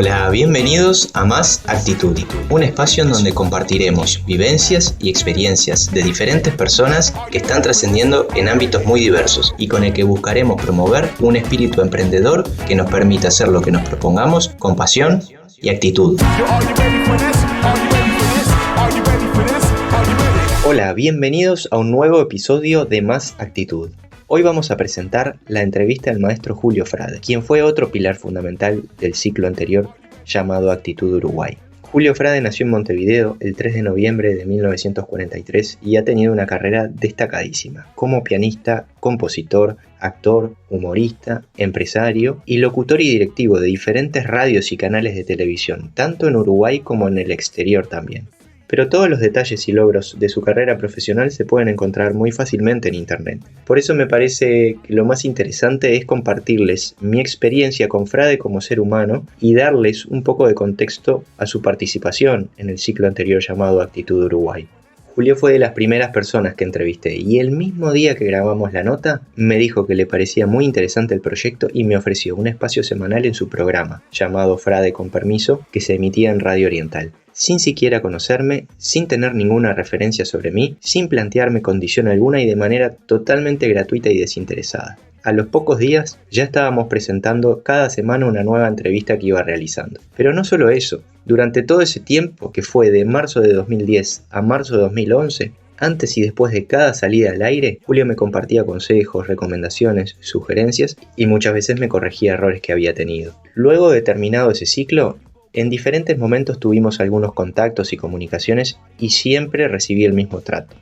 Hola, bienvenidos a Más Actitud, un espacio en donde compartiremos vivencias y experiencias de diferentes personas que están trascendiendo en ámbitos muy diversos y con el que buscaremos promover un espíritu emprendedor que nos permita hacer lo que nos propongamos con pasión y actitud. Hola, bienvenidos a un nuevo episodio de Más Actitud. Hoy vamos a presentar la entrevista al maestro Julio Frade, quien fue otro pilar fundamental del ciclo anterior llamado Actitud Uruguay. Julio Frade nació en Montevideo el 3 de noviembre de 1943 y ha tenido una carrera destacadísima como pianista, compositor, actor, humorista, empresario y locutor y directivo de diferentes radios y canales de televisión, tanto en Uruguay como en el exterior también. Pero todos los detalles y logros de su carrera profesional se pueden encontrar muy fácilmente en internet. Por eso me parece que lo más interesante es compartirles mi experiencia con Frade como ser humano y darles un poco de contexto a su participación en el ciclo anterior llamado Actitud Uruguay. Julio fue de las primeras personas que entrevisté y el mismo día que grabamos la nota me dijo que le parecía muy interesante el proyecto y me ofreció un espacio semanal en su programa llamado Frade con Permiso, que se emitía en Radio Oriental. Sin siquiera conocerme, sin tener ninguna referencia sobre mí, sin plantearme condición alguna y de manera totalmente gratuita y desinteresada. A los pocos días ya estábamos presentando cada semana una nueva entrevista que iba realizando. Pero no solo eso, durante todo ese tiempo, que fue de marzo de 2010 a marzo de 2011, antes y después de cada salida al aire, Julio me compartía consejos, recomendaciones, sugerencias y muchas veces me corregía errores que había tenido. Luego de terminado ese ciclo, en diferentes momentos tuvimos algunos contactos y comunicaciones y siempre recibí el mismo trato.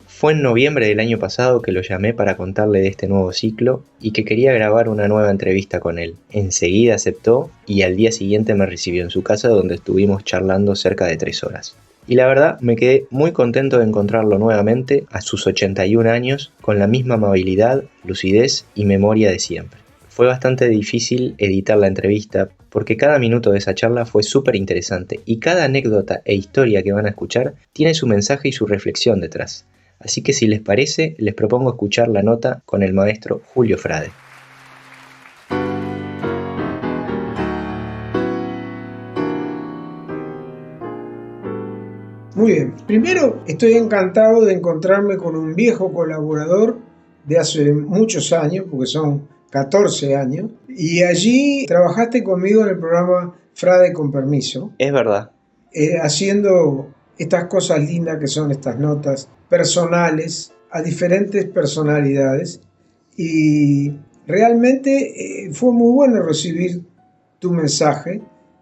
Fue en noviembre del año pasado que lo llamé para contarle de este nuevo ciclo y que quería grabar una nueva entrevista con él. Enseguida aceptó y al día siguiente me recibió en su casa, donde estuvimos charlando cerca de 3 horas. Y la verdad me quedé muy contento de encontrarlo nuevamente a sus 81 años con la misma amabilidad, lucidez y memoria de siempre. Fue bastante difícil editar la entrevista porque cada minuto de esa charla fue súper interesante y cada anécdota e historia que van a escuchar tiene su mensaje y su reflexión detrás. Así que si les parece, les propongo escuchar la nota con el maestro Julio Frade. Muy bien. Primero, estoy encantado de encontrarme con un viejo colaborador de hace muchos años, porque son 14 años, y allí trabajaste conmigo en el programa Frade con Permiso. Es verdad. Haciendo estas cosas lindas que son estas notas personales a diferentes personalidades, y realmente fue muy bueno recibir tu mensaje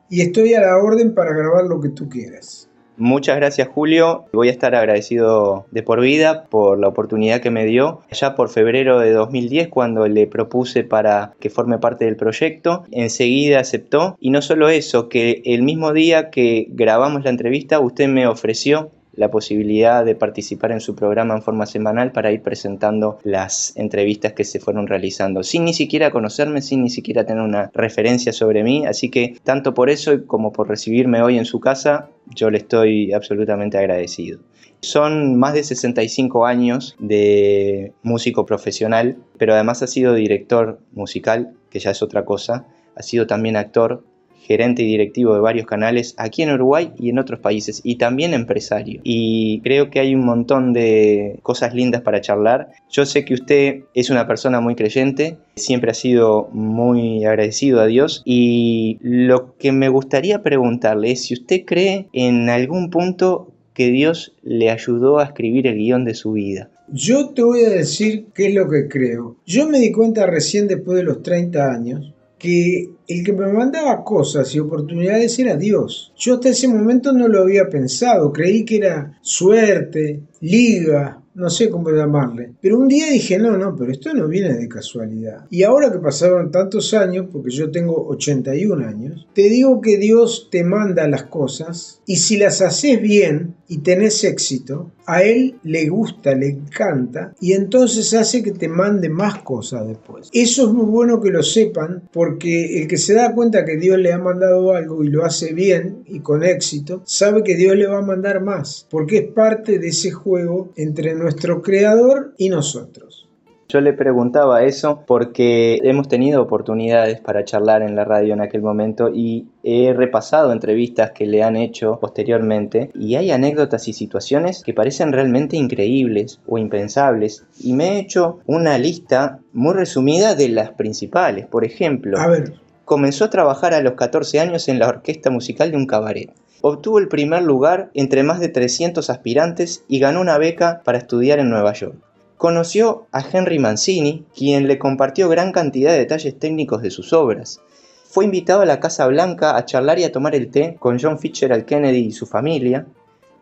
y estoy a la orden para grabar lo que tú quieras. Muchas gracias, Julio. Voy a estar agradecido de por vida por la oportunidad que me dio. Ya por febrero de 2010, cuando le propuse para que forme parte del proyecto, enseguida aceptó. Y no solo eso, que el mismo día que grabamos la entrevista, usted me ofreció la posibilidad de participar en su programa en forma semanal para ir presentando las entrevistas que se fueron realizando, sin ni siquiera conocerme, sin ni siquiera tener una referencia sobre mí. Así que tanto por eso como por recibirme hoy en su casa, yo le estoy absolutamente agradecido. Son más de 65 años de músico profesional, pero además ha sido director musical, que ya es otra cosa, ha sido también actor, gerente y directivo de varios canales aquí en Uruguay y en otros países, y también empresario. Y creo que hay un montón de cosas lindas para charlar. Yo sé que usted es una persona muy creyente, siempre ha sido muy agradecido a Dios, y lo que me gustaría preguntarle es si usted cree en algún punto que Dios le ayudó a escribir el guión de su vida. Yo te voy a decir qué es lo que creo. Yo me di cuenta recién después de los 30 años que el que me mandaba cosas y oportunidades era Dios. Yo hasta ese momento no lo había pensado, creí que era suerte, liga, no sé cómo llamarle. Pero un día dije, no, pero esto no viene de casualidad. Y ahora que pasaron tantos años, porque yo tengo 81 años, te digo que Dios te manda las cosas y si las haces bien y tenés éxito, a Él le gusta, le encanta y entonces hace que te mande más cosas después. Eso es muy bueno que lo sepan, porque el que se da cuenta que Dios le ha mandado algo y lo hace bien y con éxito, sabe que Dios le va a mandar más, porque es parte de ese juego entre nuestro Creador y nosotros. Yo le preguntaba eso porque hemos tenido oportunidades para charlar en la radio en aquel momento y he repasado entrevistas que le han hecho posteriormente y hay anécdotas y situaciones que parecen realmente increíbles o impensables y me he hecho una lista muy resumida de las principales. Por ejemplo, A ver, comenzó a trabajar a los 14 años en la orquesta musical de un cabaret. Obtuvo el primer lugar entre más de 300 aspirantes y ganó una beca para estudiar en Nueva York. Conoció a Henry Mancini, quien le compartió gran cantidad de detalles técnicos de sus obras. Fue invitado a la Casa Blanca a charlar y a tomar el té con John Fitzgerald Kennedy y su familia.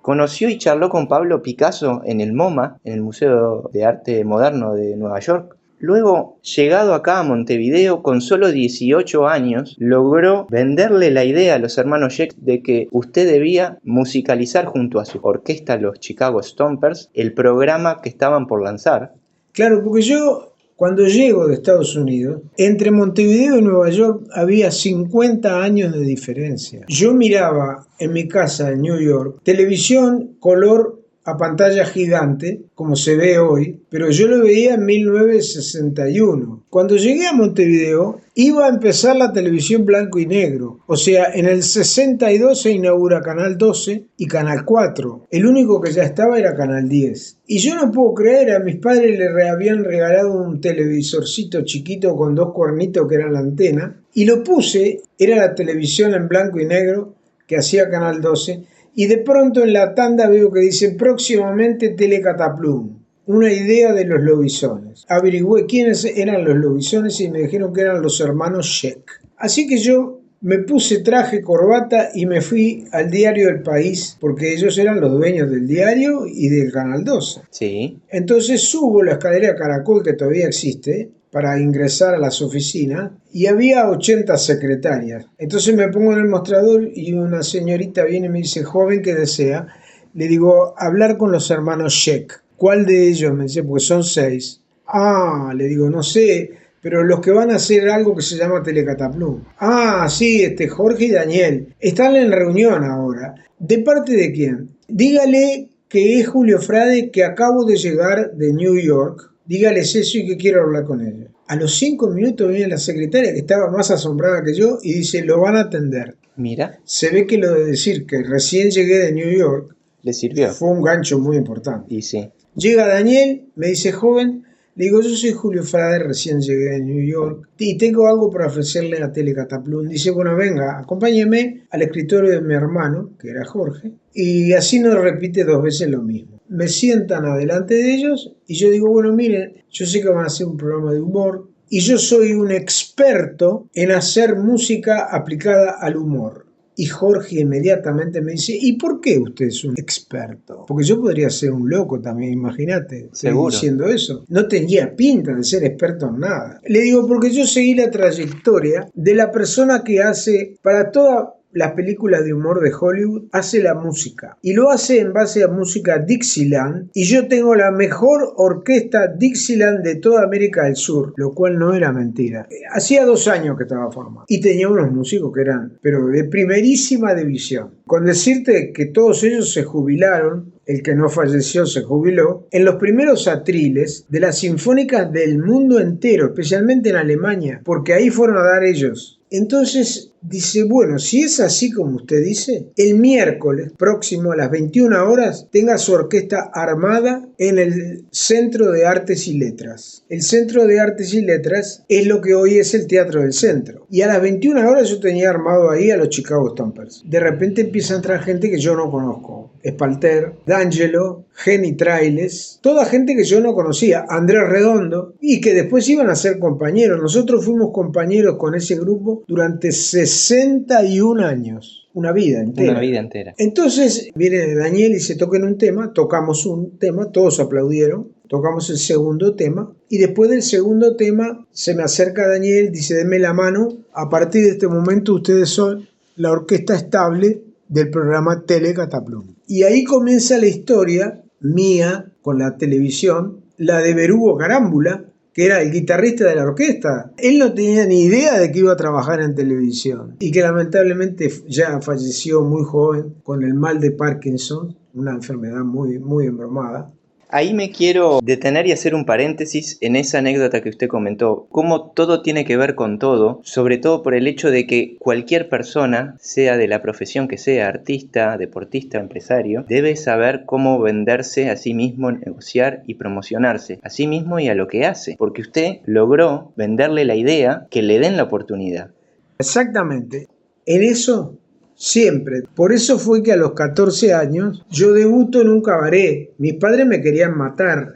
Conoció y charló con Pablo Picasso en el MoMA, en el Museo de Arte Moderno de Nueva York. Luego, llegado acá a Montevideo con solo 18 años, logró venderle la idea a los hermanos Sheck de que usted debía musicalizar junto a su orquesta, los Chicago Stompers, el programa que estaban por lanzar. claro, porque yo cuando llego de Estados Unidos, entre Montevideo y Nueva York había 50 años de diferencia. Yo miraba en mi casa en New York televisión color a pantalla gigante, como se ve hoy, pero yo lo veía en 1961. Cuando llegué a Montevideo, iba a empezar la televisión blanco y negro. O sea, en el 62 se inaugura Canal 12 y Canal 4. El único que ya estaba era Canal 10. Y yo no puedo creer, a mis padres les habían regalado un televisorcito chiquito con 2 cuernitos que eran la antena, y lo puse, era la televisión en blanco y negro que hacía Canal 12, y de pronto en la tanda veo que dice próximamente Telecataplum, una idea de los Lobisones. Averigüé quiénes eran los Lobisones y me dijeron que eran los hermanos Sheck. Así que yo me puse traje, corbata y me fui al diario El País, porque ellos eran los dueños del diario y del Canal 12. Sí. Entonces subo la escalera Caracol, que todavía existe, para ingresar a las oficinas, y había 80 secretarias. Entonces me pongo en el mostrador y una señorita viene y me dice, joven, ¿qué desea? Le digo, hablar con los hermanos Sheck. ¿Cuál de ellos? Me dice, pues son 6. Ah, le digo, no sé, pero los que van a hacer algo que se llama Telecataplum. Ah, sí, Jorge y Daniel. Están en reunión ahora. ¿De parte de quién? Dígale que es Julio Frade, que acabo de llegar de New York. Dígales eso y que quiero hablar con ellos. A los 5 minutos viene la secretaria, que estaba más asombrada que yo, y dice, lo van a atender. Mira. Se ve que lo de decir que recién llegué de New York le sirvió. Fue un gancho muy importante. Y sí. Llega Daniel, me dice, joven, le digo, yo soy Julio Frade, recién llegué de New York y tengo algo para ofrecerle a Telecataplum. Dice, bueno, venga, acompáñeme al escritorio de mi hermano, que era Jorge, y así no repite 2 veces lo mismo. Me sientan adelante de ellos y yo digo, bueno, miren, yo sé que van a hacer un programa de humor y yo soy un experto en hacer música aplicada al humor. Y Jorge inmediatamente me dice, ¿y por qué usted es un experto? Porque yo podría ser un loco también, imagínate, diciendo eso. No tenía pinta de ser experto en nada. Le digo, porque yo seguí la trayectoria de la persona que hace para toda las películas de humor de Hollywood, hace la música y lo hace en base a música Dixieland, y yo tengo la mejor orquesta Dixieland de toda América del Sur, lo cual no era mentira. Hacía 2 años que estaba formado y tenía unos músicos que eran pero de primerísima división. Con decirte que todos ellos se jubilaron, el que no falleció se jubiló, en los primeros atriles de las sinfónicas del mundo entero, especialmente en Alemania, porque ahí fueron a dar ellos. Entonces dice, bueno, si es así como usted dice, el miércoles próximo a las 21 horas tenga su orquesta armada en el Centro de Artes y Letras. El Centro de Artes y Letras es lo que hoy es el Teatro del Centro. Y a las 21 horas yo tenía armado ahí a los Chicago Stompers. De repente empieza a entrar gente que yo no conozco. Espalter, D'Angelo, Jenny Trailes, toda gente que yo no conocía, Andrés Redondo, y que después iban a ser compañeros. Nosotros fuimos compañeros con ese grupo durante 61 años, una vida entera. Una vida entera. Entonces viene Daniel y se tocan un tema, tocamos un tema, todos aplaudieron, tocamos el segundo tema, y después del segundo tema se me acerca Daniel, dice, denme la mano, a partir de este momento ustedes son la orquesta estable del programa Telecataplum. Y ahí comienza la historia mía con la televisión, la de Berugo Carámbula, que era el guitarrista de la orquesta. Él no tenía ni idea de que iba a trabajar en televisión y que lamentablemente ya falleció muy joven con el mal de Parkinson, una enfermedad muy, muy embromada. Ahí me quiero detener y hacer un paréntesis en esa anécdota que usted comentó, cómo todo tiene que ver con todo, sobre todo por el hecho de que cualquier persona, sea de la profesión que sea, artista, deportista, empresario, debe saber cómo venderse a sí mismo, negociar y promocionarse a sí mismo y a lo que hace, porque usted logró venderle la idea que le den la oportunidad. Exactamente. En eso siempre. Por eso fue que a los 14 años yo debuto en un cabaret. Mis padres me querían matar.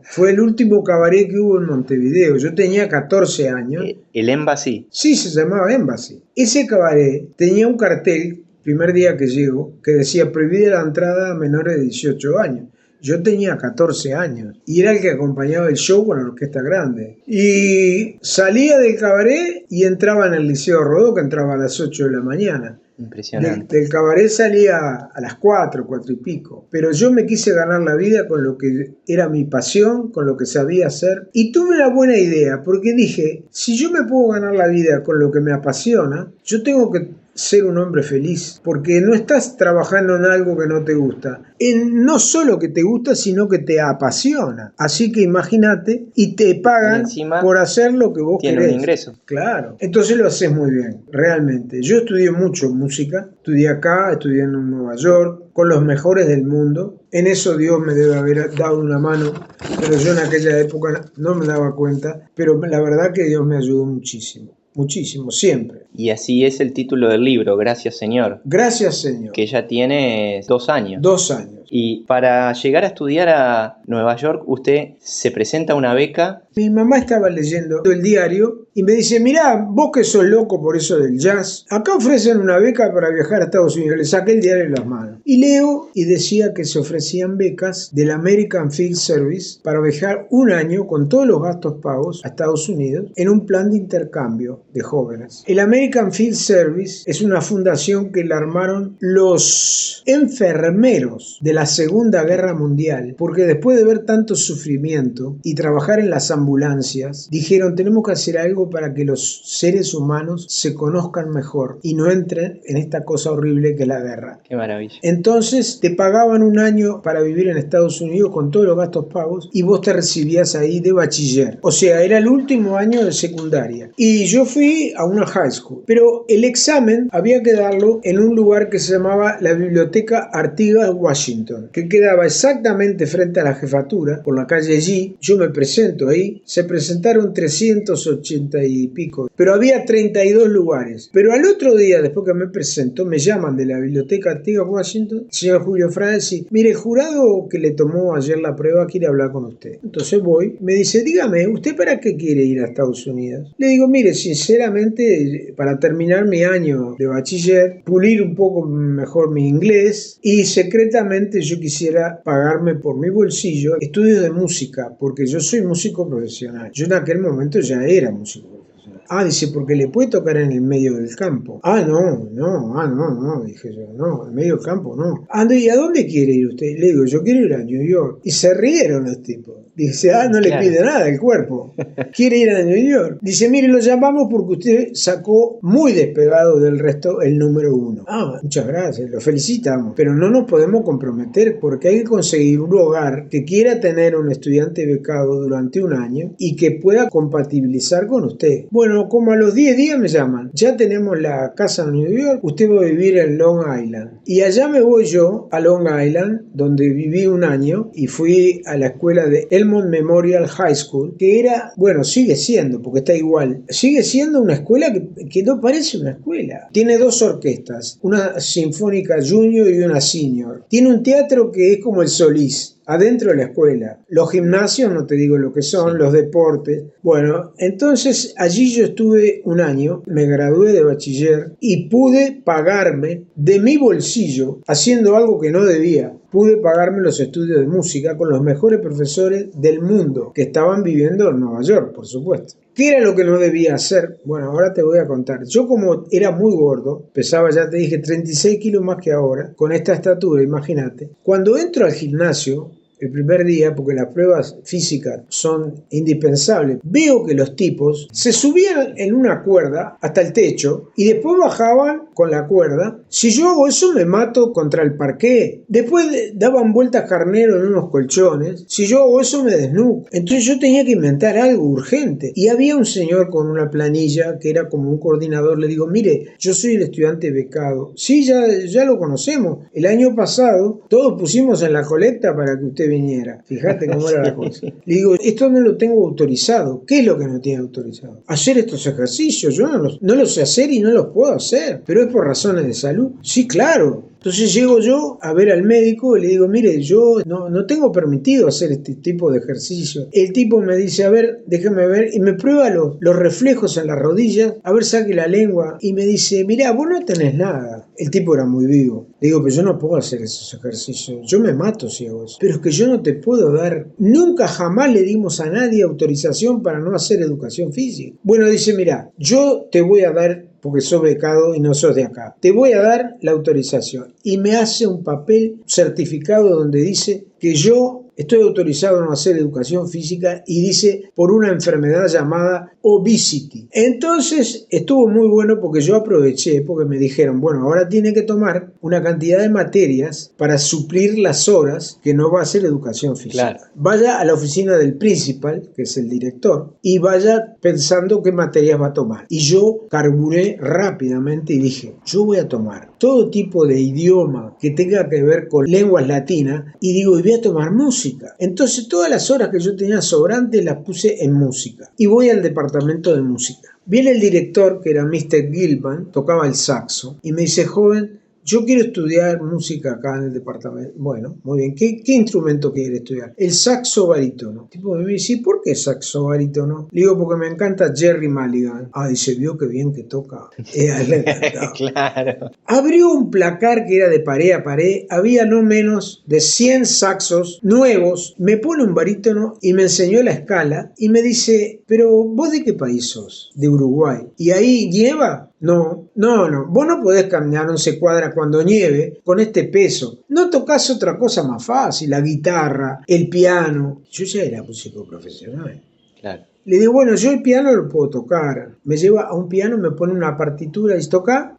Fue el último cabaret que hubo en Montevideo. Yo tenía 14 años. El Embassy. Sí, se llamaba Embassy. Ese cabaret tenía un cartel, primer día que llego, que decía prohibida la entrada a menores de 18 años. Yo tenía 14 años y era el que acompañaba el show con la orquesta grande. Y salía del cabaret y entraba en el Liceo Rodó, que entraba a las 8 de la mañana. Impresionante. Del cabaret salía a las 4 y pico. Pero yo me quise ganar la vida con lo que era mi pasión, con lo que sabía hacer. Y tuve una buena idea, porque dije, si yo me puedo ganar la vida con lo que me apasiona, yo tengo que ser un hombre feliz, porque no estás trabajando en algo que no te gusta. No solo que te gusta, sino que te apasiona. Así que imagínate, y te pagan por hacer lo que vos querés. Tiene un ingreso. Claro. Entonces lo haces muy bien, realmente. Yo estudié mucho música, estudié acá, estudié en Nueva York, con los mejores del mundo. En eso Dios me debe haber dado una mano, pero yo en aquella época no me daba cuenta. Pero la verdad que Dios me ayudó muchísimo. Muchísimo, siempre. Y así es el título del libro, Gracias Señor. Gracias Señor. Que ya tiene 2 años. 2 años. Y para llegar a estudiar a Nueva York, usted se presenta a una beca. Mi mamá estaba leyendo el diario y me dice, mirá, vos que sos loco por eso del jazz, acá ofrecen una beca para viajar a Estados Unidos. Le saqué el diario de las manos. Y leo y decía que se ofrecían becas del American Field Service para viajar 1 año con todos los gastos pagos a Estados Unidos en un plan de intercambio de jóvenes. El American Field Service es una fundación que la armaron los enfermeros de la Segunda Guerra Mundial, porque después de ver tanto sufrimiento y trabajar en las ambulancias, dijeron, tenemos que hacer algo para que los seres humanos se conozcan mejor y no entren en esta cosa horrible que es la guerra. Qué maravilla. Entonces te pagaban 1 año para vivir en Estados Unidos con todos los gastos pagos y vos te recibías ahí de bachiller. O sea, era el último año de secundaria. Y yo fui a una high school, pero el examen había que darlo en un lugar que se llamaba la Biblioteca Artigas Washington, que quedaba exactamente frente a la jefatura, por la calle G. Yo me presento ahí, se presentaron 380 y pico, pero había 32 lugares. Pero al otro día, después que me presento, me llaman de la Biblioteca Artigas Washington, señor Julio Franci, mire, el jurado que le tomó ayer la prueba quiere hablar con usted. Entonces voy, me dice, dígame, ¿usted para qué quiere ir a Estados Unidos? Le digo, mire, sinceramente, para terminar mi año de bachiller, pulir un poco mejor mi inglés y secretamente yo quisiera pagarme por mi bolsillo estudios de música, porque yo soy músico profesional. Yo en aquel momento ya era músico profesional. Ah, dice, porque le puede tocar en el medio del campo. No, dije yo, no, en medio del campo no. ¿Y a dónde quiere ir usted? Le digo, yo quiero ir a New York. Y se rieron los tipos. Dice, no le pide nada el cuerpo. Quiere ir a New York. Dice, mire, lo llamamos porque usted sacó muy despegado del resto el número 1. Muchas gracias, lo felicitamos. Pero no nos podemos comprometer porque hay que conseguir un hogar que quiera tener un estudiante becado durante 1 año y que pueda compatibilizar con usted. Bueno, como a los 10 días me llaman. Ya tenemos la casa en New York, usted va a vivir en Long Island. Y allá me voy yo a Long Island, donde viví 1 año y fui a la escuela de Elmont Memorial High School, que era, bueno, sigue siendo, porque está igual, sigue siendo una escuela que no parece una escuela. Tiene 2 orquestas, una sinfónica junior y una senior. Tiene un teatro que es como el Solís, adentro de la escuela. Los gimnasios, no te digo lo que son, los deportes. Bueno, entonces allí yo estuve 1 año, me gradué de bachiller y pude pagarme de mi bolsillo, haciendo algo que no debía. Pude pagarme los estudios de música con los mejores profesores del mundo que estaban viviendo en Nueva York, por supuesto. ¿Qué era lo que no debía hacer? Bueno, ahora te voy a contar. Yo como era muy gordo, pesaba, ya te dije, 36 kilos más que ahora, con esta estatura, imagínate. Cuando entro al gimnasio, el primer día, porque las pruebas físicas son indispensables, veo que los tipos se subían en una cuerda hasta el techo y después bajaban con la cuerda. Si yo hago eso me mato contra el parqué. Después daban vueltas carnero en unos colchones. Si yo hago eso me desnudo. Entonces yo tenía que inventar algo urgente. Y había un señor con una planilla que era como un coordinador. Le digo, mire, yo soy el estudiante becado. Sí, ya lo conocemos. El año pasado todos pusimos en la colecta para que usted viniera. Fíjate cómo era la cosa. Le digo, esto no lo tengo autorizado. ¿Qué es lo que no tiene autorizado? Hacer estos ejercicios. Yo no los sé hacer y no los puedo hacer. Pero es por razones de salud. Sí, claro. Entonces llego yo a ver al médico y le digo, mire, yo no tengo permitido hacer este tipo de ejercicio. El tipo me dice, a ver, déjeme ver, y me prueba los reflejos en las rodillas, a ver, saque la lengua, y me dice, mirá, vos no tenés nada. El tipo era muy vivo. Le digo, pero yo no puedo hacer esos ejercicios, yo me mato si hago eso. Pero es que yo no te puedo dar, nunca jamás le dimos a nadie autorización para no hacer educación física. Bueno, dice, mirá, yo te voy a dar, porque sos becado y no sos de acá, te voy a dar la autorización. Y me hace un papel certificado donde dice que yo estoy autorizado a no hacer educación física y dice por una enfermedad llamada obesity. Entonces estuvo muy bueno porque yo aproveché, porque me dijeron, bueno, ahora tiene que tomar una cantidad de materias para suplir las horas que no va a hacer educación física. Claro. Vaya a la oficina del principal, que es el director, y vaya pensando qué materias va a tomar. Y yo carburé rápidamente y dije, yo voy a tomar todo tipo de idioma que tenga que ver con lenguas latinas y digo, y voy a tomar música. Entonces todas las horas que yo tenía sobrantes las puse en música y voy al departamento de música. Viene el director, que era Mr. Gilman, tocaba el saxo y me dice, joven, yo quiero estudiar música acá en el departamento. Bueno, muy bien. ¿Qué instrumento quiere estudiar? El saxo barítono. Tipo me dice, ¿por qué saxo barítono? Le digo, porque me encanta Jerry Mulligan. Ah, dice, vio qué bien que toca. A él le encantaba. Claro. Abrió un placar que era de pared a pared. Había no menos de 100 saxos nuevos. Me pone un barítono y me enseñó la escala. Y me dice, pero ¿vos de qué país sos? De Uruguay. ¿Y ahí nieva? No, vos no podés caminar 11 cuadras cuando nieve con este peso. No tocás otra cosa más fácil, la guitarra, el piano. Yo ya era músico profesional. Claro. Le digo, bueno, yo el piano lo puedo tocar. Me lleva a un piano, me pone una partitura y dice,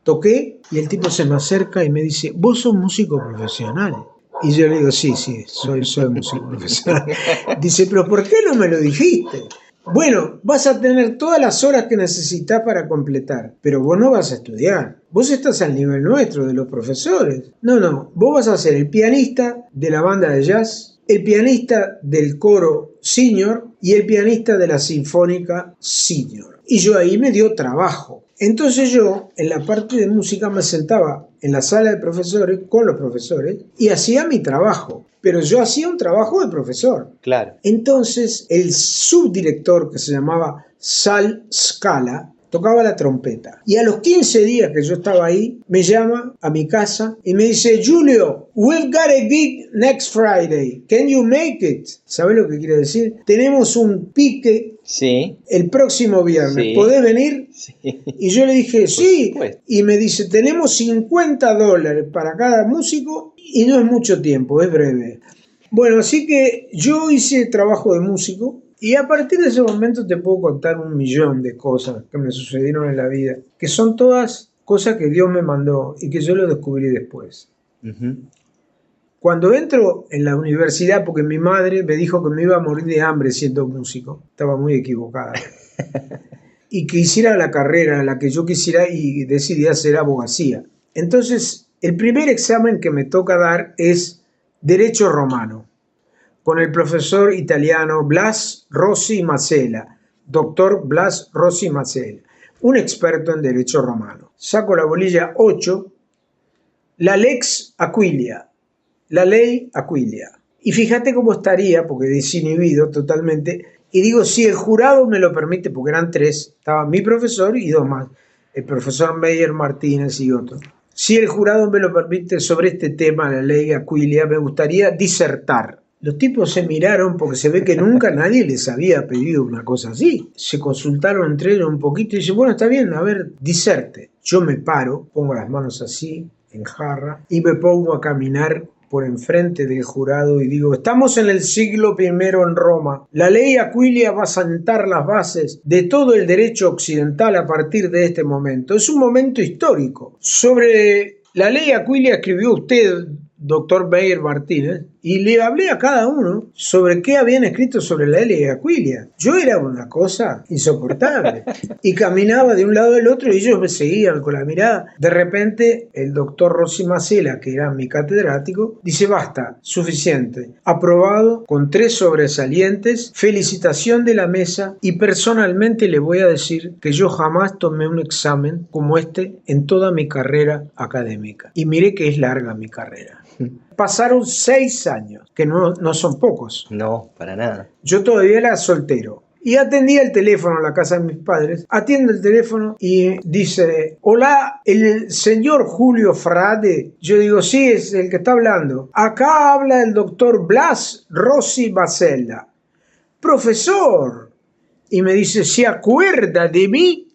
toqué, y el tipo se me acerca y me dice, ¿vos sos músico profesional? Y yo le digo, sí, soy músico profesional. Dice, pero ¿por qué no me lo dijiste? Bueno, vas a tener todas las horas que necesitas para completar, pero vos no vas a estudiar. Vos estás al nivel nuestro, de los profesores. No, vos vas a ser el pianista de la banda de jazz, el pianista del coro senior y el pianista de la sinfónica senior. Y yo ahí me dio trabajo. Entonces yo, en la parte de música, me sentaba en la sala de profesores, con los profesores, y hacía mi trabajo. Pero yo hacía un trabajo de profesor. Claro. Entonces, el subdirector, que se llamaba Sal Scala, tocaba la trompeta. Y a los 15 días que yo estaba ahí, me llama a mi casa y me dice, Julio, we've got a gig next Friday. Can you make it? ¿Sabes lo que quiere decir? Tenemos un pique el próximo viernes. ¿Podés venir? Sí. Y yo le dije, sí. Y me dice, tenemos $50 para cada músico y no es mucho tiempo, es breve. Bueno, así que yo hice trabajo de músico. Y a partir de ese momento te puedo contar 1.000.000 de cosas que me sucedieron en la vida, que son todas cosas que Dios me mandó y que yo lo descubrí después. Uh-huh. Cuando entro en la universidad, porque mi madre me dijo que me iba a morir de hambre siendo músico, estaba muy equivocada, y que hiciera la carrera, la que yo quisiera, y decidí hacer abogacía. Entonces, el primer examen que me toca dar es Derecho Romano, con el profesor italiano Blas Rossi Masella, doctor Blas Rossi Masella, un experto en derecho romano. Saco la bolilla 8, la lex Aquilia, la ley Aquilia. Y fíjate cómo estaría, porque desinhibido totalmente, y digo, si el jurado me lo permite, porque eran 3, estaba mi profesor y 2 más, el profesor Meyer Martínez y otro. Si el jurado me lo permite sobre este tema, la ley Aquilia, me gustaría disertar. Los tipos se miraron porque se ve que nunca nadie les había pedido una cosa así. Se consultaron entre ellos un poquito y dicen, bueno, está bien, a ver, diserte. Yo me paro, pongo las manos así, en jarra, y me pongo a caminar por enfrente del jurado y digo: estamos en el siglo I en Roma. La ley Aquilia va a sentar las bases de todo el derecho occidental a partir de este momento. Es un momento histórico. Sobre la ley Aquilia escribió usted, doctor Meyer Martínez, y le hablé a cada uno sobre qué habían escrito sobre la ley Aquilia. Yo era una cosa insoportable y caminaba de un lado al otro y ellos me seguían con la mirada. De repente el doctor Rossi Macela, que era mi catedrático, dice: basta, suficiente, aprobado con 3 sobresalientes, felicitación de la mesa, y personalmente le voy a decir que yo jamás tomé un examen como este en toda mi carrera académica. Y mire que es larga mi carrera. Pasaron 6 años, que no son pocos. No, para nada. Yo todavía era soltero y atendía el teléfono en la casa de mis padres. Atiende el teléfono y dice: hola, el señor Julio Frade. Yo digo: sí, es el que está hablando. Acá habla el doctor Blas Rossi Macela. Profesor. Y me dice: ¿se acuerda de mí?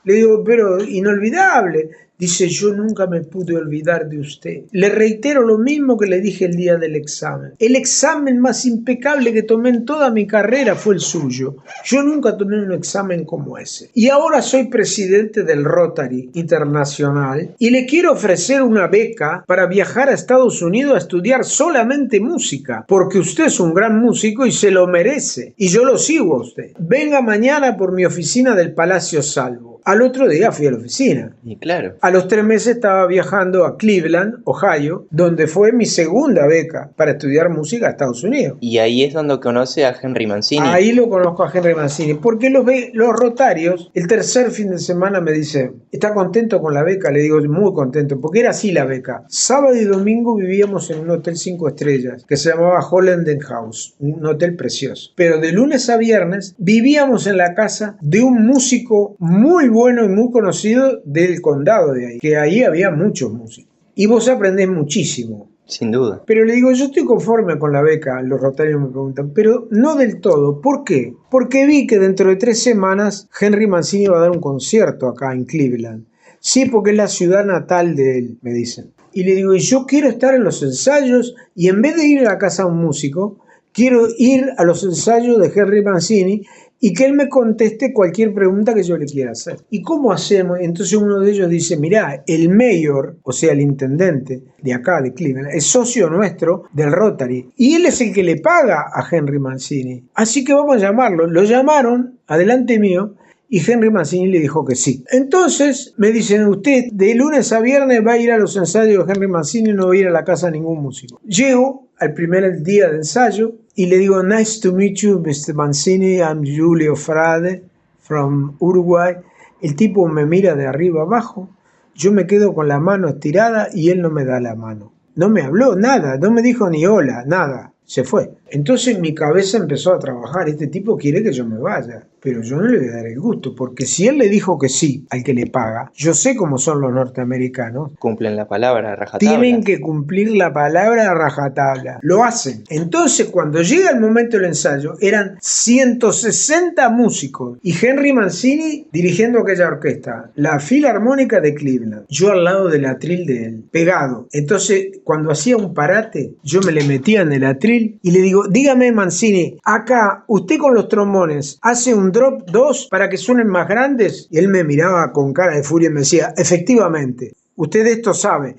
Le digo: pero inolvidable. Dice: yo nunca me pude olvidar de usted. Le reitero lo mismo que le dije el día del examen. El examen más impecable que tomé en toda mi carrera fue el suyo. Yo nunca tomé un examen como ese. Y ahora soy presidente del Rotary Internacional y le quiero ofrecer una beca para viajar a Estados Unidos a estudiar solamente música, porque usted es un gran músico y se lo merece. Y yo lo sigo a usted. Venga mañana por mi oficina del Palacio Salvo. Al otro día fui a la oficina. Y claro. A los 3 meses estaba viajando a Cleveland, Ohio, donde fue mi segunda beca para estudiar música a Estados Unidos. Y ahí es donde conoce a Henry Mancini. Ahí lo conozco a Henry Mancini, porque los rotarios, el tercer fin de semana me dice: ¿está contento con la beca? Le digo: muy contento, porque era así la beca. Sábado y domingo vivíamos en un hotel 5 estrellas, que se llamaba Hollenden House, un hotel precioso. Pero de lunes a viernes vivíamos en la casa de un músico muy bueno y muy conocido del condado de ahí, que ahí había muchos músicos. Y vos aprendés muchísimo. Sin duda. Pero le digo: yo estoy conforme con la beca. Los rotarios me preguntan: pero no del todo. ¿Por qué? Porque vi que dentro de 3 semanas Henry Mancini va a dar un concierto acá en Cleveland. Sí, porque es la ciudad natal de él, me dicen. Y le digo: y yo quiero estar en los ensayos, y en vez de ir a la casa de un músico, quiero ir a los ensayos de Henry Mancini y que él me conteste cualquier pregunta que yo le quiera hacer. ¿Y cómo hacemos? Entonces uno de ellos dice: mirá, el mayor, o sea, el intendente de acá, de Cleveland, es socio nuestro del Rotary, y él es el que le paga a Henry Mancini. Así que vamos a llamarlo. Lo llamaron, adelante mío, y Henry Mancini le dijo que sí. Entonces me dicen: usted de lunes a viernes va a ir a los ensayos de Henry Mancini y no va a ir a la casa de ningún músico. Llego al primer día de ensayo y le digo: nice to meet you, Mr. Mancini, I'm Julio Frade from Uruguay. El tipo me mira de arriba abajo, yo me quedo con la mano estirada y él no me da la mano. No me habló nada, no me dijo ni hola, nada. Se fue. Entonces mi cabeza empezó a trabajar. Este tipo quiere que yo me vaya, pero yo no le voy a dar el gusto, porque si él le dijo que sí al que le paga, yo sé cómo son los norteamericanos. Cumplen la palabra a rajatabla. Tienen que cumplir la palabra a rajatabla. Lo hacen. Entonces, cuando llega el momento del ensayo, eran 160 músicos y Henry Mancini dirigiendo aquella orquesta, la Filarmónica de Cleveland. Yo al lado del atril de él, pegado. Entonces, cuando hacía un parate, yo me le metía en el atril y le digo: dígame, Mancini, acá usted con los trombones hace un drop 2 para que suenen más grandes. Y él me miraba con cara de furia y me decía: efectivamente, usted esto sabe.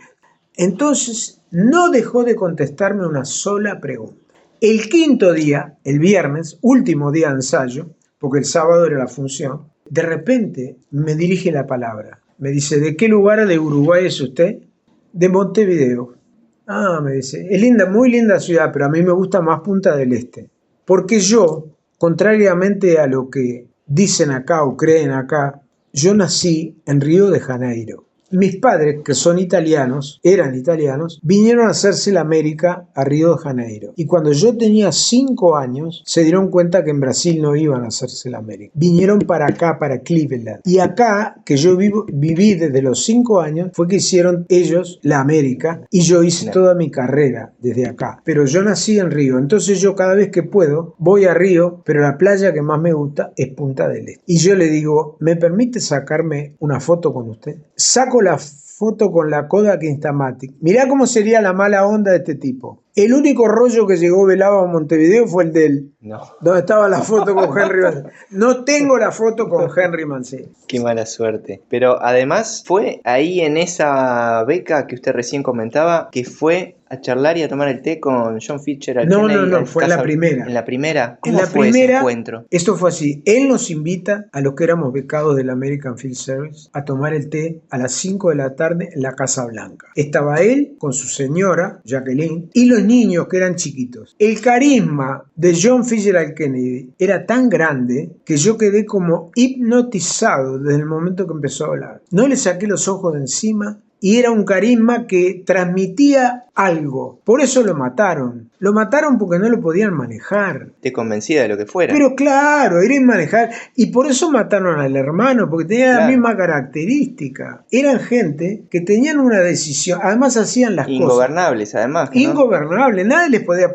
Entonces no dejó de contestarme una sola pregunta. El 5.º día, el viernes, último día de ensayo, porque el sábado era la función, de repente me dirige la palabra. Me dice: ¿de qué lugar de Uruguay es usted? De Montevideo. Ah, me dice, es linda, muy linda ciudad, pero a mí me gusta más Punta del Este. Porque yo, contrariamente a lo que dicen acá o creen acá, yo nací en Río de Janeiro. Mis padres, que son italianos, eran italianos, vinieron a hacerse la América a Río de Janeiro. Y cuando yo tenía 5 años, se dieron cuenta que en Brasil no iban a hacerse la América. Vinieron para acá, para Cleveland. Y acá, que yo viví desde los 5 años, fue que hicieron ellos la América y yo hice toda mi carrera desde acá. Pero yo nací en Río, entonces yo cada vez que puedo voy a Río, pero la playa que más me gusta es Punta del Este. Y yo le digo: ¿me permite sacarme una foto con usted? Saco la foto con la Kodak Instamatic. Mirá cómo sería la mala onda de este tipo. El único rollo que llegó velado a Montevideo fue el de él. No. Donde estaba la foto con Henry Mancini. No tengo la foto con Henry Mancini. Qué mala suerte. Pero además fue ahí en esa beca que usted recién comentaba, que fue a charlar y a tomar el té con John Fitzgerald Kennedy. No, fue en la primera. ¿En la primera? ¿Cómo En la fue primera, ese encuentro? esto fue así. Él nos invita a los que éramos becados del American Field Service a tomar el té a las 5 de la tarde en la Casa Blanca. Estaba él con su señora, Jacqueline, y los niños que eran chiquitos. El carisma de John Fitzgerald Kennedy era tan grande que yo quedé como hipnotizado desde el momento que empezó a hablar. No le saqué los ojos de encima. Y era un carisma que transmitía algo. Por eso lo mataron. Lo mataron porque no lo podían manejar. Te convencía de lo que fuera. Pero claro, era inmanejable. Y por eso mataron al hermano, porque tenía la misma característica. Eran gente que tenían una decisión. Además hacían las cosas. Ingobernables, además. ¿No? Ingobernables. Nadie les podía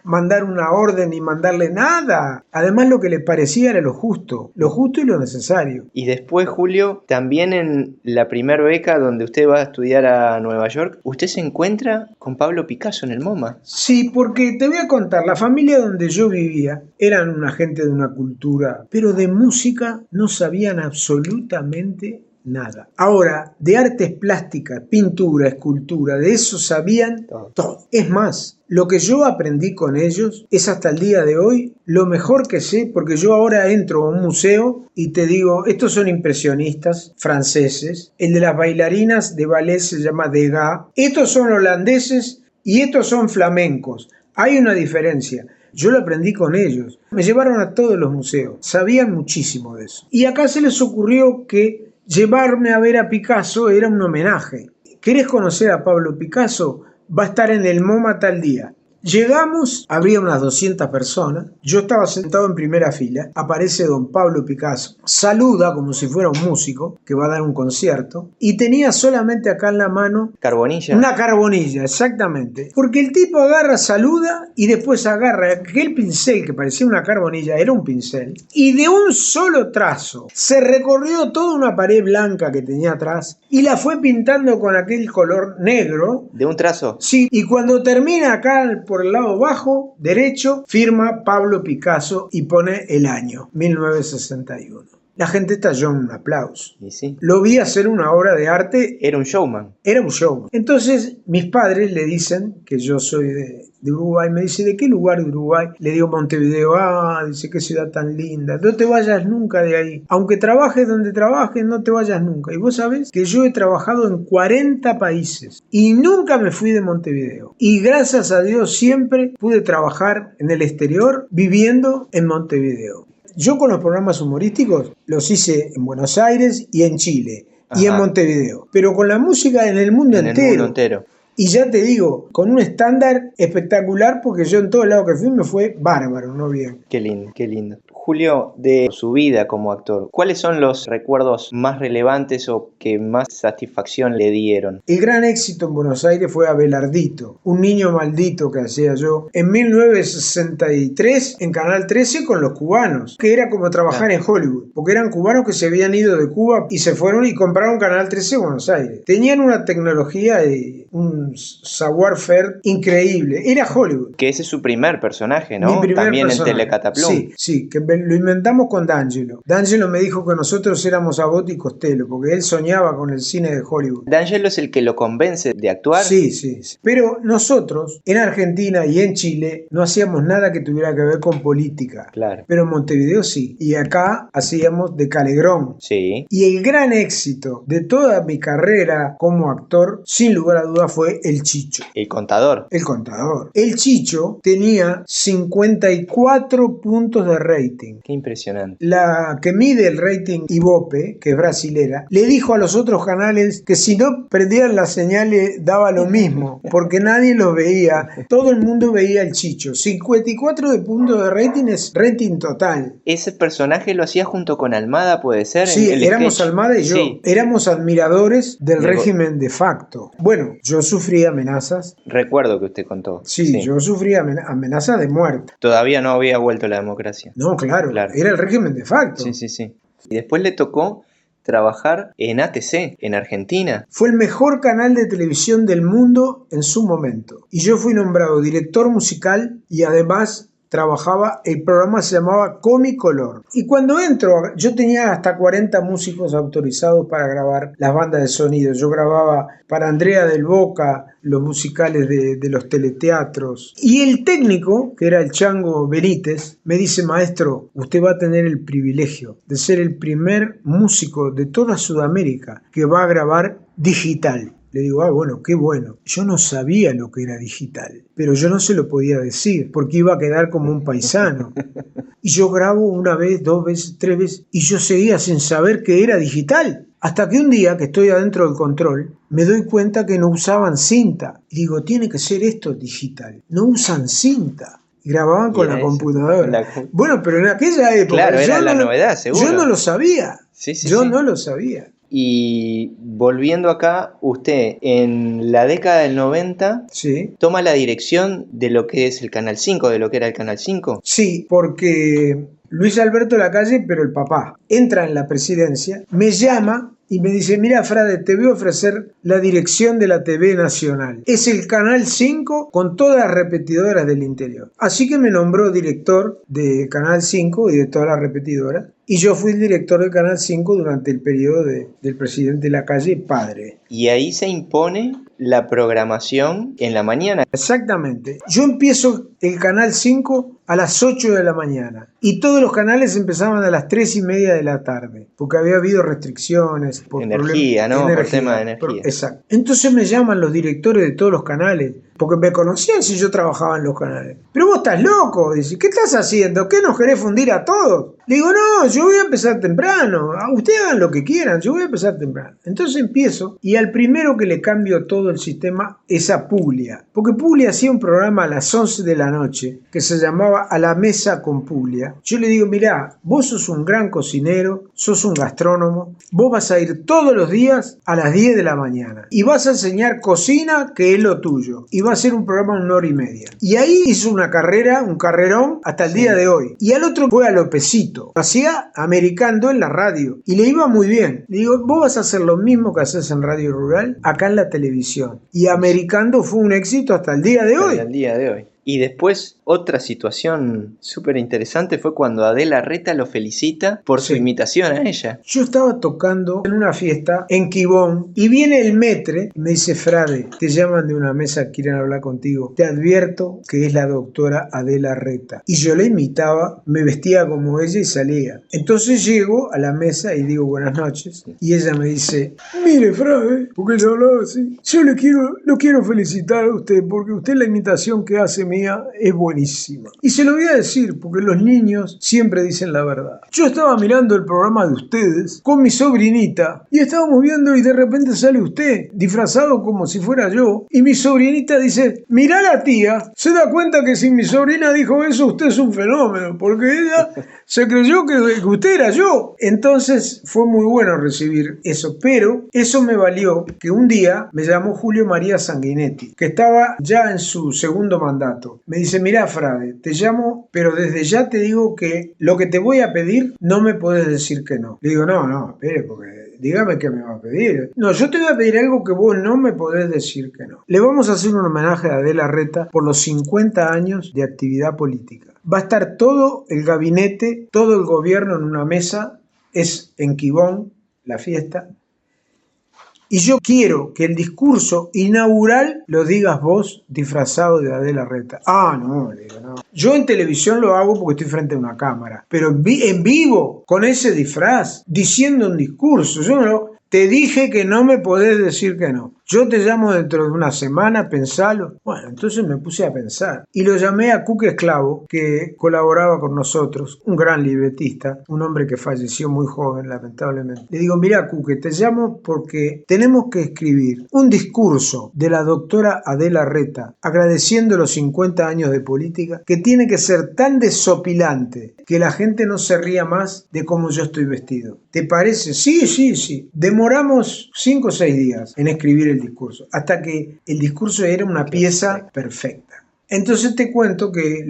mandar una orden ni mandarle nada. Además lo que les parecía era lo justo y lo necesario. Y después, Julio, también en la primera beca donde usted va a estudiar a Nueva York, usted se encuentra con Pablo Picasso en el MoMA. Sí, porque te voy a contar, la familia donde yo vivía eran una gente de una cultura, pero de música no sabían absolutamente nada. Ahora, de artes plásticas, pintura, escultura, de eso sabían todo. Es más, lo que yo aprendí con ellos es hasta el día de hoy lo mejor que sé, porque yo ahora entro a un museo y te digo, estos son impresionistas franceses, el de las bailarinas de ballet se llama Degas, estos son holandeses y estos son flamencos. Hay una diferencia. Yo lo aprendí con ellos. Me llevaron a todos los museos. Sabían muchísimo de eso. Y acá se les ocurrió que llevarme a ver a Picasso era un homenaje. ¿Querés conocer a Pablo Picasso? Va a estar en el MoMA tal día. Llegamos, habría unas 200 personas, yo estaba sentado en primera fila, aparece don Pablo Picasso, saluda como si fuera un músico que va a dar un concierto y tenía solamente acá en la mano ¿Carbonilla? Una carbonilla, exactamente. Porque el tipo agarra, saluda y después agarra aquel pincel que parecía una carbonilla, era un pincel, y de un solo trazo se recorrió toda una pared blanca que tenía atrás y la fue pintando con aquel color negro. ¿De un trazo? Sí, y cuando termina acá por el lado bajo, derecho, firma Pablo Picasso y pone el año, 1961. La gente estalló en un aplauso. ¿Y sí? Lo vi hacer una obra de arte. Era un showman. Era un showman. Entonces, mis padres le dicen que yo soy de Uruguay. Me dice, ¿de qué lugar de Uruguay? Le digo Montevideo. Ah, dice, qué ciudad tan linda. No te vayas nunca de ahí. Aunque trabajes donde trabajes, no te vayas nunca. Y vos sabés que yo he trabajado en 40 países y nunca me fui de Montevideo. Y gracias a Dios siempre pude trabajar en el exterior viviendo en Montevideo. Yo con los programas humorísticos los hice en Buenos Aires y en Chile. Ajá. Y en Montevideo. Pero con la música en el mundo entero. En el mundo entero. Y ya te digo, con un estándar espectacular porque yo en todos lados que fui me fue bárbaro, no bien. Qué lindo, qué lindo. Julio, de su vida como actor, ¿cuáles son los recuerdos más relevantes o que más satisfacción le dieron? El gran éxito en Buenos Aires fue Abelardito, un niño maldito que hacía yo, en 1963 en Canal 13 con los cubanos, que era como trabajar en Hollywood, porque eran cubanos que se habían ido de Cuba y se fueron y compraron Canal 13 en Buenos Aires. Tenían una tecnología y un savoir-faire increíble, era Hollywood. Que ese es su primer personaje, ¿no? También personaje. En Telecataplum. Sí, que lo inventamos con D'Angelo. D'Angelo me dijo que nosotros éramos Abbott y Costello, porque él soñaba con el cine de Hollywood. ¿D'Angelo es el que lo convence de actuar? Sí. Pero nosotros, en Argentina y en Chile, no hacíamos nada que tuviera que ver con política. Claro. Pero en Montevideo sí. Y acá hacíamos de Calegrón. Sí. Y el gran éxito de toda mi carrera como actor, sin lugar a dudas, fue El Chicho. El contador. El contador. El Chicho tenía 54 puntos de rating. Qué impresionante. La que mide el rating Ibope, que es brasilera, le dijo a los otros canales que si no prendían las señales daba lo mismo, porque nadie los veía. Todo el mundo veía el Chicho. 54 de puntos de rating es rating total. ¿Ese personaje lo hacía junto con Almada, puede ser? Sí, éramos sketch. Almada y yo. Sí. Éramos admiradores del régimen de facto. Bueno, yo sufrí amenazas. Recuerdo que usted contó. Sí. Yo sufrí amenazas de muerte. Todavía no había vuelto la democracia. No, claro. Era el régimen de facto. Sí. Y después le tocó trabajar en ATC, en Argentina. Fue el mejor canal de televisión del mundo en su momento. Y yo fui nombrado director musical y además trabajaba, el programa se llamaba Comicolor. Y cuando entro, yo tenía hasta 40 músicos autorizados para grabar las bandas de sonido. Yo grababa para Andrea del Boca los musicales de los teleteatros. Y el técnico, que era el Chango Benítez, me dice: maestro, usted va a tener el privilegio de ser el primer músico de toda Sudamérica que va a grabar digital. Le digo: bueno, qué bueno. Yo no sabía lo que era digital, pero yo no se lo podía decir, porque iba a quedar como un paisano. Y yo grabo una vez, 2 veces, 3 veces, y yo seguía sin saber que era digital. Hasta que un día, que estoy adentro del control, me doy cuenta que no usaban cinta. Y digo: tiene que ser esto digital. No usan cinta. Y grababan con la computadora. Bueno, pero en aquella época... Claro, era la novedad, seguro. Yo no lo sabía. Sí, yo no lo sabía. Y volviendo acá, usted en la década del 90 toma la dirección de lo que es el Canal 5, de lo que era el Canal 5. Sí, porque Luis Alberto Lacalle, pero el papá, entra en la presidencia, me llama y me dice: mira, Frade, te voy a ofrecer la dirección de la TV Nacional. Es el Canal 5 con todas las repetidoras del interior. Así que me nombró director de Canal 5 y de todas las repetidoras. Y yo fui el director del Canal 5 durante el periodo del presidente Lacalle, padre. Y ahí se impone la programación en la mañana. Exactamente. Yo empiezo el Canal 5 a las 8 de la mañana y todos los canales empezaban a las 3:30 de la tarde, porque había habido restricciones. Por energía, ¿no? Por tema de energía. Exacto. Entonces me llaman los directores de todos los canales, porque me conocían si yo trabajaba en los canales. Pero vos estás loco, dice: ¿qué estás haciendo? ¿Qué nos querés fundir a todos? Le digo: no, yo voy a empezar temprano. Ustedes hagan lo que quieran, yo voy a empezar temprano. Entonces empiezo, y al primero que le cambio todo el sistema es a Puglia. Porque Puglia hacía un programa a las 11 de la noche que se llamaba A la Mesa con Puglia. Yo le digo: mirá, vos sos un gran cocinero, sos un gastrónomo, vos vas a ir todos los días a las 10 de la mañana y vas a enseñar cocina, que es lo tuyo. Y va a ser un programa de 1 hora y media. Y ahí hizo una carrera, un carrerón, hasta el día de hoy. Y al otro fue a Lopecito. Hacía Americando en la radio. Y le iba muy bien. Le digo: vos vas a hacer lo mismo que haces en Radio Rural, acá en la televisión. Y Americando fue un éxito hasta el día de hoy. Hasta el día de hoy. Y después, otra situación súper interesante fue cuando Adela Reta lo felicita por su invitación a ella. Yo estaba tocando en una fiesta en Quibón y viene el metre y me dice: Frade, te llaman de una mesa, quieren hablar contigo. Te advierto que es la doctora Adela Reta. Y yo la imitaba, me vestía como ella y salía. Entonces llego a la mesa y digo: buenas noches. Y ella me dice: mire, Frade, porque ella hablaba así, yo lo quiero felicitar a usted porque usted, la imitación que hace mía es buenísima. Y se lo voy a decir porque los niños siempre dicen la verdad. Yo estaba mirando el programa de ustedes con mi sobrinita y estábamos viendo y de repente sale usted disfrazado como si fuera yo y mi sobrinita dice: mirá la tía, se da cuenta que si mi sobrina dijo eso, usted es un fenómeno, porque ella se creyó que usted era yo. Entonces fue muy bueno recibir eso, pero eso me valió que un día me llamó Julio María Sanguinetti, que estaba ya en su segundo mandato. Me dice: mirá, Frade, te llamo, pero desde ya te digo que lo que te voy a pedir no me podés decir que no. Le digo: no, espere, porque dígame qué me va a pedir. No, yo te voy a pedir algo que vos no me podés decir que no. Le vamos a hacer un homenaje a Adela Reta por los 50 años de actividad política. Va a estar todo el gabinete, todo el gobierno en una mesa, es en Quibón, la fiesta. Y yo quiero que el discurso inaugural lo digas vos disfrazado de Adela Reta. No, le digo, no. Yo en televisión lo hago porque estoy frente a una cámara. Pero en vivo, con ese disfraz, diciendo un discurso, yo no. Te dije que no me podés decir que no. Yo te llamo dentro de una semana, pensalo. Bueno, entonces me puse a pensar. Y lo llamé a Cuque Esclavo, que colaboraba con nosotros, un gran libretista, un hombre que falleció muy joven, lamentablemente. Le digo: mira, Cuque, te llamo porque tenemos que escribir un discurso de la doctora Adela Reta, agradeciendo los 50 años de política, que tiene que ser tan desopilante que la gente no se ría más de cómo yo estoy vestido. ¿Te parece? Sí. Demoramos 5 o 6 días en escribir el discurso, hasta que el discurso era una pieza perfecta. Entonces te cuento que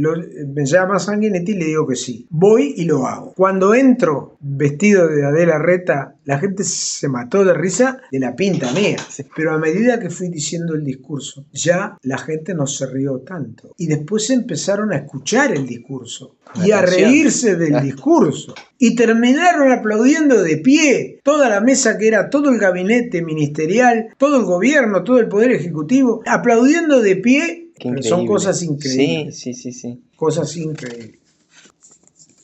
me llama Sanguinetti y le digo que sí. Voy y lo hago. Cuando entro vestido de Adela Reta, la gente se mató de risa de la pinta mía. Pero a medida que fui diciendo el discurso, ya la gente no se rió tanto. Y después empezaron a escuchar el discurso y a reírse del discurso. Y terminaron aplaudiendo de pie toda la mesa, que era todo el gabinete ministerial, todo el gobierno, todo el poder ejecutivo, aplaudiendo de pie. Son cosas increíbles. Sí. Cosas increíbles.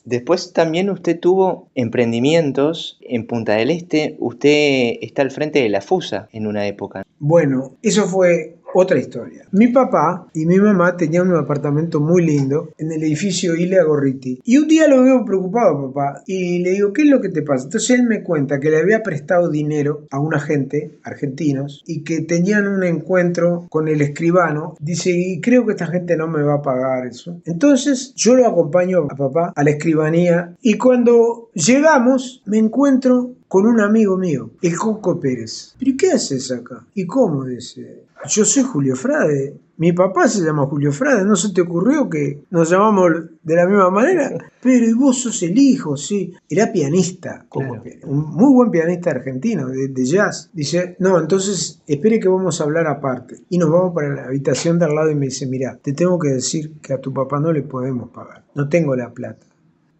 Después también usted tuvo emprendimientos en Punta del Este. Usted está al frente de la FUSA en una época. Bueno, eso fue otra historia. Mi papá y mi mamá tenían un apartamento muy lindo en el edificio Ilea Gorriti. Y un día lo veo preocupado, papá, y le digo, ¿qué es lo que te pasa? Entonces él me cuenta que le había prestado dinero a una gente, argentinos, y que tenían un encuentro con el escribano. Dice, y creo que esta gente no me va a pagar eso. Entonces yo lo acompaño a papá a la escribanía, y cuando llegamos me encuentro con un amigo mío, el Coco Pérez. ¿Pero qué haces acá? ¿Y cómo? Dice, yo soy Julio Frade. Mi papá se llama Julio Frade. ¿No se te ocurrió que nos llamamos de la misma manera? Pero y vos sos el hijo, sí. Era pianista, Coco Pérez. Un muy buen pianista argentino, de jazz. Dice, no, entonces espere que vamos a hablar aparte. Y nos vamos para la habitación de al lado y me dice, mirá, te tengo que decir que a tu papá no le podemos pagar. No tengo la plata.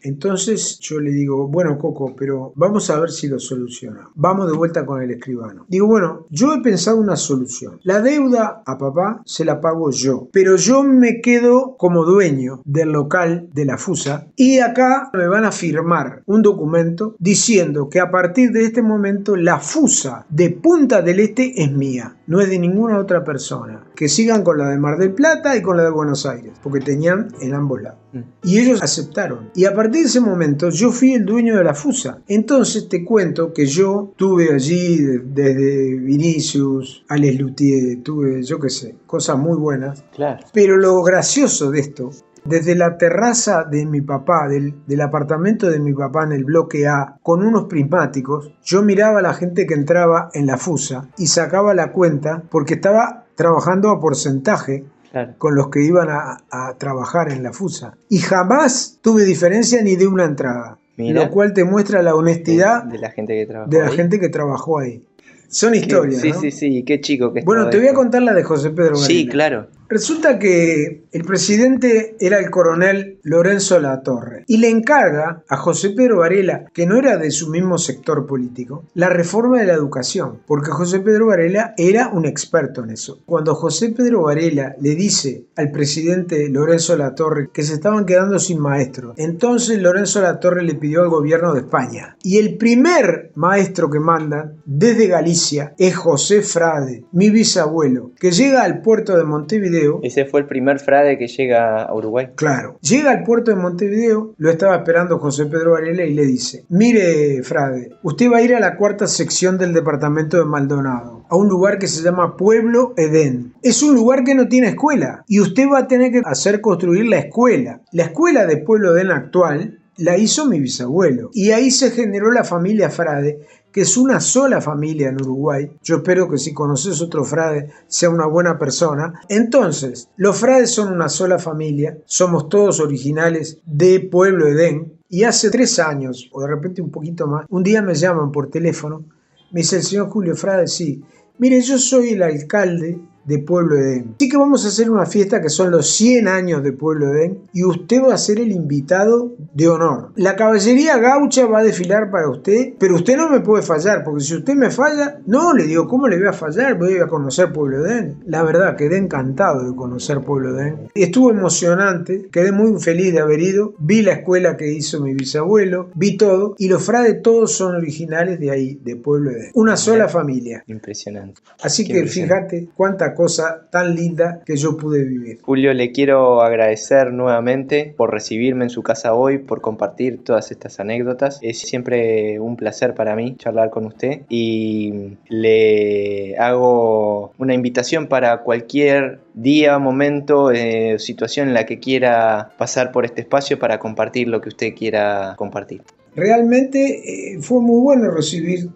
Entonces yo le digo, bueno, Coco, pero vamos a ver si lo solucionamos. Vamos de vuelta con el escribano. Digo, bueno, yo he pensado una solución. La deuda a papá se la pago yo, pero yo me quedo como dueño del local de la FUSA y acá me van a firmar un documento diciendo que a partir de este momento la FUSA de Punta del Este es mía, no es de ninguna otra persona. Que sigan con la de Mar del Plata y con la de Buenos Aires, porque tenían en ambos lados. Y ellos aceptaron. Y a partir de ese momento yo fui el dueño de la FUSA. Entonces te cuento que yo tuve allí desde Vinicius, Alex Luthier, tuve, yo qué sé, cosas muy buenas. Claro. Pero lo gracioso de esto, desde la terraza de mi papá, del apartamento de mi papá en el bloque A, con unos prismáticos, yo miraba a la gente que entraba en la FUSA y sacaba la cuenta porque estaba trabajando a porcentaje. Claro. Con los que iban a trabajar en la FUSA. Y jamás tuve diferencia ni de una entrada. Mira, lo cual te muestra la honestidad de la gente que trabajó de la gente que trabajó ahí. Son historias, sí, ¿no? Sí, qué chico que Bueno, te voy a contar la de José Pedro Varela. Sí, claro. Resulta que el presidente era el coronel Lorenzo Latorre y le encarga a José Pedro Varela, que no era de su mismo sector político, la reforma de la educación, porque José Pedro Varela era un experto en eso. Cuando José Pedro Varela le dice al presidente Lorenzo Latorre que se estaban quedando sin maestros, entonces Lorenzo Latorre le pidió al gobierno de España. Y el primer maestro que mandan desde Galicia es José Frade, mi bisabuelo, que llega al puerto de Montevideo. Ese fue el primer Frade que llega a Uruguay. Claro. Llega al puerto de Montevideo, lo estaba esperando José Pedro Varela y le dice, mire Frade, usted va a ir a la cuarta sección del departamento de Maldonado, a un lugar que se llama Pueblo Edén. Es un lugar que no tiene escuela y usted va a tener que hacer construir la escuela. La escuela de Pueblo Edén actual la hizo mi bisabuelo y ahí se generó la familia Frade, que es una sola familia en Uruguay. Yo espero que si conoces otro Frade sea una buena persona. Entonces, los Frades son una sola familia, somos todos originales de Pueblo Edén. Y hace 3 años, o de repente un poquito más, un día me llaman por teléfono, me dice el señor Julio Frade, sí, mire, yo soy el alcalde de Pueblo Edén. Así que vamos a hacer una fiesta que son los 100 años de Pueblo Edén y usted va a ser el invitado de honor. La caballería gaucha va a desfilar para usted, pero usted no me puede fallar, porque si usted me falla, no, le digo, ¿cómo le voy a fallar? Voy a conocer Pueblo Edén. La verdad, quedé encantado de conocer Pueblo Edén. Estuvo emocionante, quedé muy feliz de haber ido, vi la escuela que hizo mi bisabuelo, vi todo, y los Frades todos son originales de ahí, de Pueblo Edén. Una sola familia. Impresionante. Así que fíjate cuánta cosa tan linda que yo pude vivir. Julio, le quiero agradecer nuevamente por recibirme en su casa hoy, por compartir todas estas anécdotas. Es siempre un placer para mí charlar con usted y le hago una invitación para cualquier día, momento, situación en la que quiera pasar por este espacio para compartir lo que usted quiera compartir. Realmente fue muy bueno recibir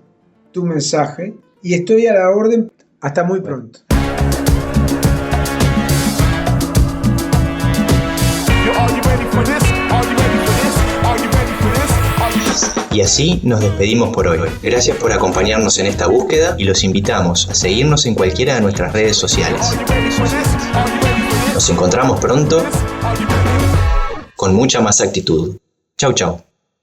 tu mensaje y estoy a la orden. Hasta muy pronto. Y así nos despedimos por hoy. Gracias por acompañarnos en esta búsqueda y los invitamos a seguirnos en cualquiera de nuestras redes sociales. Nos encontramos pronto con mucha más actitud. Chau, chau.